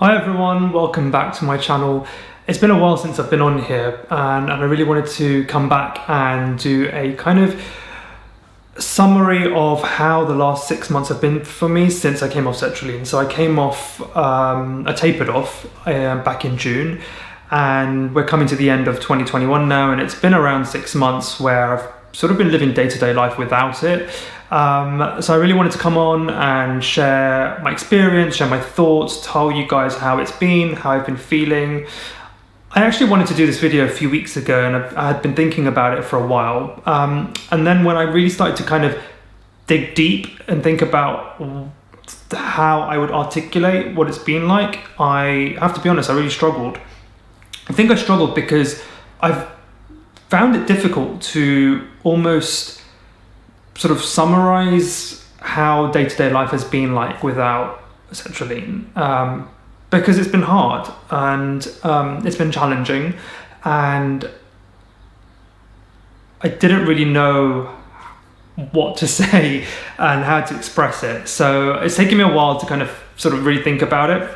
Hi everyone, welcome back to my channel. It's been a while since I've been on here and I really wanted to come back and do a kind of summary of how the last 6 months have been for me since I came off Sertraline. So I came off, I tapered off back in June, and we're coming to the end of 2021 now, and it's been around 6 months where I've sort of been living day-to-day life without it. So I really wanted to come on and share my experience, share my thoughts, tell you guys how it's been, how I've been feeling. I actually wanted to do this video a few weeks ago, and I had been thinking about it for a while. And then when I really started to kind of dig deep and think about how I would articulate what it's been like, I have to be honest, I really struggled. I think I struggled because I've found it difficult to almost sort of summarize how day-to-day life has been like without Sertraline, because it's been hard and it's been challenging, and I didn't really know what to say and how to express it. So it's taken me a while to kind of sort of really think about it.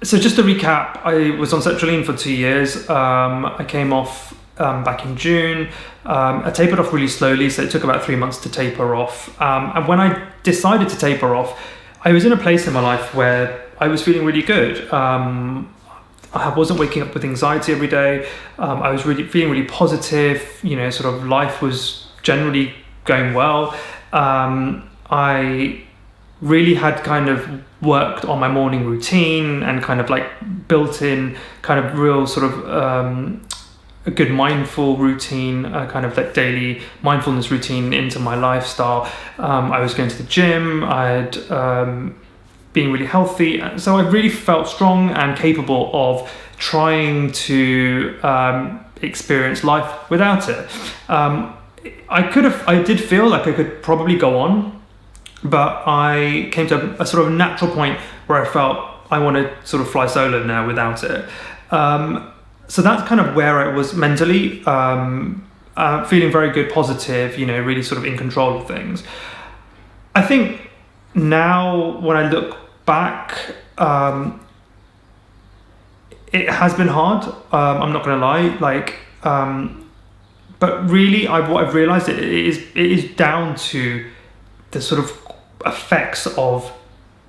So just to recap, I was on Sertraline for 2 years. I came off back in June. I tapered off really slowly, so it took about 3 months to taper off. And when I decided to taper off, I was in a place in my life where I was feeling really good. I wasn't waking up with anxiety every day. I was really feeling really positive. You know, sort of life was generally going well. I really had kind of worked on my morning routine and kind of like built in kind of real sort of a good mindful routine, kind of like daily mindfulness routine into my lifestyle. I was going to the gym, I'd being really healthy, so I really felt strong and capable of trying to experience life without it. I did feel like I could probably go on, but I came to a sort of natural point where I felt I want to sort of fly solo now without it. So that's kind of where I was mentally, feeling very good, positive, you know, really sort of in control of things. I think now when I look back, it has been hard. I'm not going to lie, but really what I've realized it is down to the sort of effects of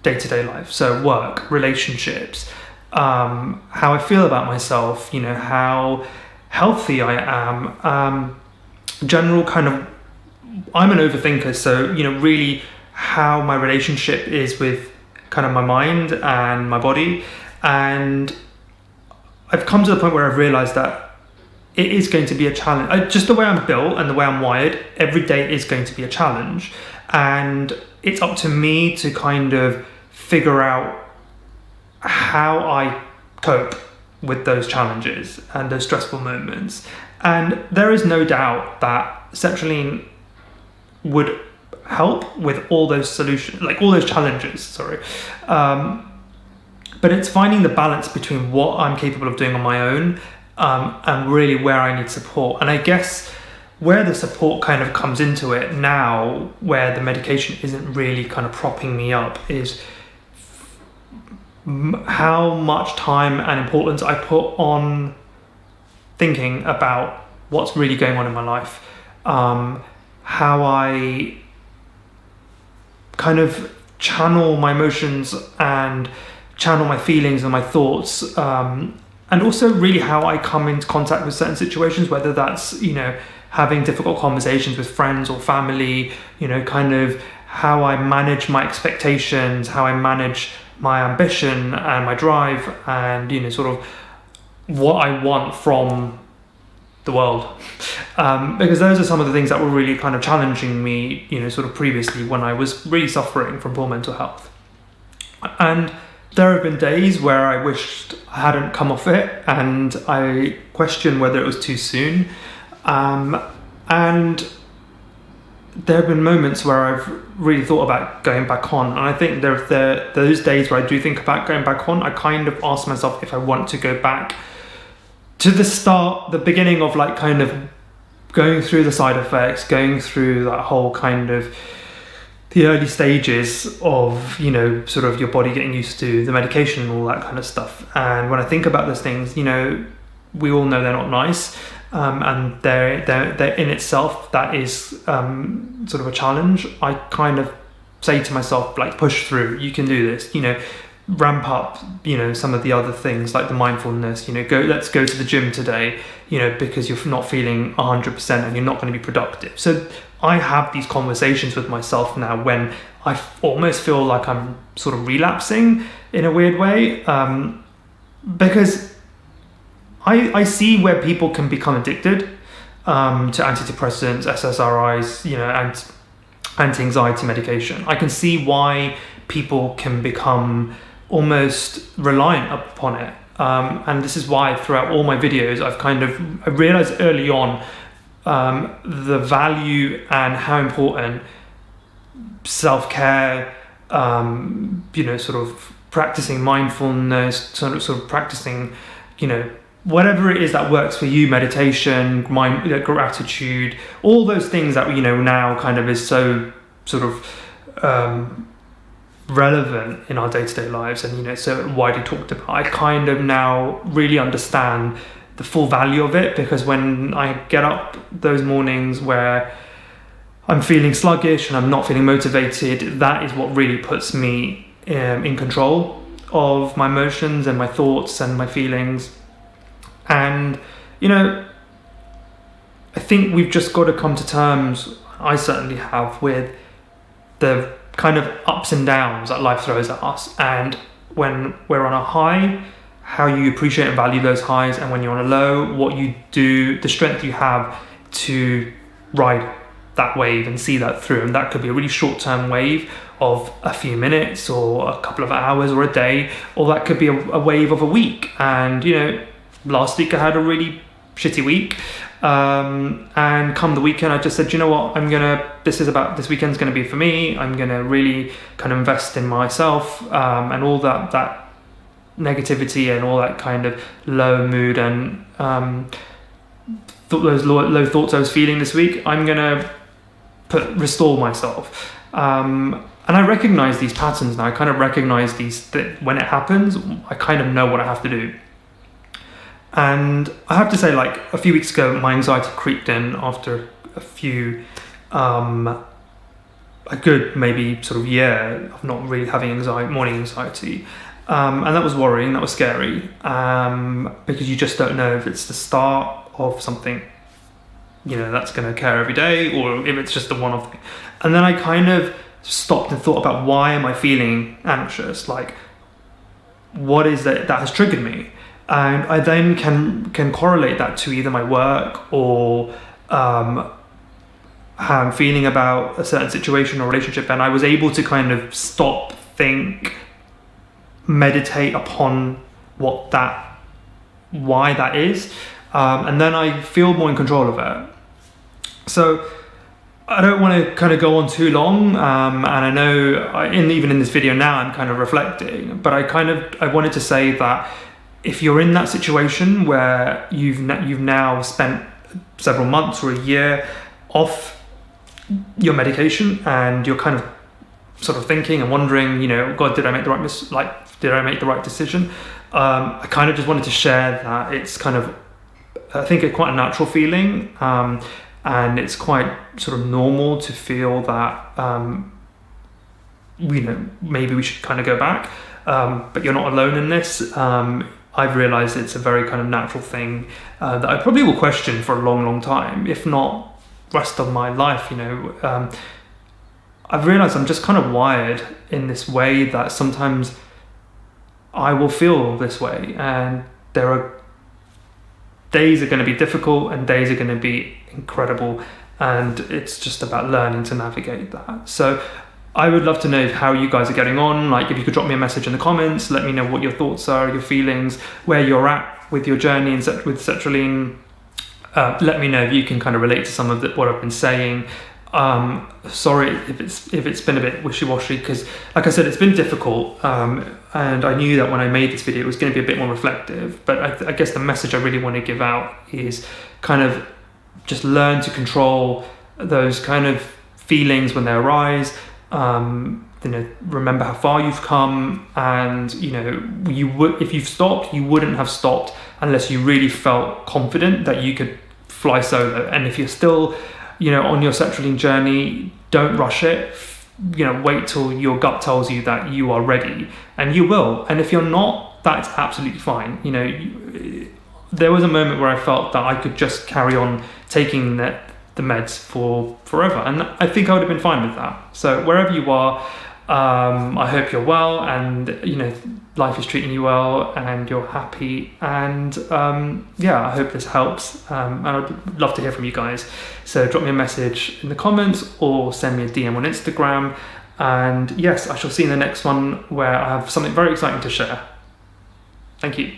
day-to-day life. So work, relationships, how I feel about myself, you know, how healthy I am, general kind of, I'm an overthinker, so, you know, really how my relationship is with kind of my mind and my body. And I've come to the point where I've realized that it is going to be a challenge. Just the way I'm built and the way I'm wired, every day is going to be a challenge. And it's up to me to kind of figure out how I cope with those challenges and those stressful moments. And there is no doubt that Sertraline would help with all those solutions, like all those challenges, sorry. But it's finding the balance between what I'm capable of doing on my own and really where I need support. And I guess where the support kind of comes into it now, where the medication isn't really kind of propping me up, is how much time and importance I put on thinking about what's really going on in my life, how I kind of channel my emotions and channel my feelings and my thoughts, and also really how I come into contact with certain situations, whether that's, you know, having difficult conversations with friends or family, you know, kind of how I manage my expectations, how I manage my ambition and my drive, and, you know, sort of what I want from the world, because those are some of the things that were really kind of challenging me, you know, sort of previously when I was really suffering from poor mental health. And there have been days where I wished I hadn't come off it, and I questioned whether it was too soon, and there have been moments where I've really thought about going back on. And I think those days where I do think about going back on, I kind of ask myself if I want to go back to the beginning of like kind of going through the side effects, going through that whole kind of the early stages of, you know, sort of your body getting used to the medication and all that kind of stuff. And when I think about those things, you know, we all know they're not nice, and they're in itself, that is sort of a challenge. I kind of say to myself, like, push through, you can do this, you know, ramp up, you know, some of the other things like the mindfulness, you know, let's go to the gym today, you know, because you're not feeling 100% and you're not going to be productive. So I have these conversations with myself now when I almost feel like I'm sort of relapsing in a weird way, because I see where people can become addicted to antidepressants, SSRIs, you know, and anti-anxiety medication. I can see why people can become almost reliant upon it. And this is why throughout all my videos, I realized early on the value and how important self-care, you know, sort of practicing mindfulness, sort of practicing, you know, whatever it is that works for you, meditation, gratitude, all those things that, you know, now kind of is so sort of relevant in our day-to-day lives, and, you know, so widely talked about. I kind of now really understand the full value of it, because when I get up those mornings where I'm feeling sluggish and I'm not feeling motivated, that is what really puts me in control of my emotions and my thoughts and my feelings. And, you know, I think we've just got to come to terms, I certainly have, with the kind of ups and downs that life throws at us. And when we're on a high, how you appreciate and value those highs, and when you're on a low, what you do, the strength you have to ride that wave and see that through. And that could be a really short-term wave of a few minutes or a couple of hours or a day, or that could be a wave of a week. And, you know, last week I had a really shitty week, and come the weekend I just said, you know what, this weekend's gonna be for me. I'm gonna really kind of invest in myself, and all that negativity and all that kind of low mood and those low thoughts I was feeling this week, I'm gonna restore myself. And I recognize these patterns now. I kind of recognize that when it happens, I kind of know what I have to do. And I have to say, like, a few weeks ago, my anxiety creeped in after a few, a good maybe sort of year of not really having morning anxiety. And that was worrying, that was scary, because you just don't know if it's the start of something, you know, that's going to occur every day, or if it's just a one-off thing. And then I kind of stopped and thought about, why am I feeling anxious? Like, what is that has triggered me? And I then can correlate that to either my work or how I'm feeling about a certain situation or relationship. And I was able to kind of stop, think, meditate upon why that is. And then I feel more in control of it. So I don't want to kind of go on too long. And I know even in this video now, I'm kind of reflecting, but I wanted to say that if you're in that situation where you've now spent several months or a year off your medication, and you're kind of sort of thinking and wondering, you know, God, did I make the right decision? I kind of just wanted to share that it's kind of, I think it's quite a natural feeling, and it's quite sort of normal to feel that, you know, maybe we should kind of go back, but you're not alone in this. I've realized it's a very kind of natural thing that I probably will question for a long, long time, if not rest of my life, you know. I've realized I'm just kind of wired in this way that sometimes I will feel this way, and there are days are going to be difficult and days are going to be incredible, and it's just about learning to navigate that. So I would love to know how you guys are getting on. Like, if you could drop me a message in the comments, let me know what your thoughts are, your feelings, where you're at with your journey with Sertraline. Let me know if you can kind of relate to some of what I've been saying. Sorry if it's been a bit wishy-washy, because, like I said, it's been difficult, and I knew that when I made this video it was going to be a bit more reflective, but I guess the message I really want to give out is kind of just learn to control those kind of feelings when they arise. remember how far you've come, and you would, if you've stopped, you wouldn't have stopped unless you really felt confident that you could fly solo. And if you're still on your sertraline journey, don't rush it. Wait till your gut tells you that you are ready, and you will. And if you're not, that's absolutely fine. There was a moment where I felt that I could just carry on taking the meds for forever, and I think I would have been fine with that. So wherever you are, I hope you're well, and life is treating you well, and you're happy. And I hope this helps. And I'd love to hear from you guys. So drop me a message in the comments or send me a DM on Instagram. And yes, I shall see you in the next one, where I have something very exciting to share. Thank you.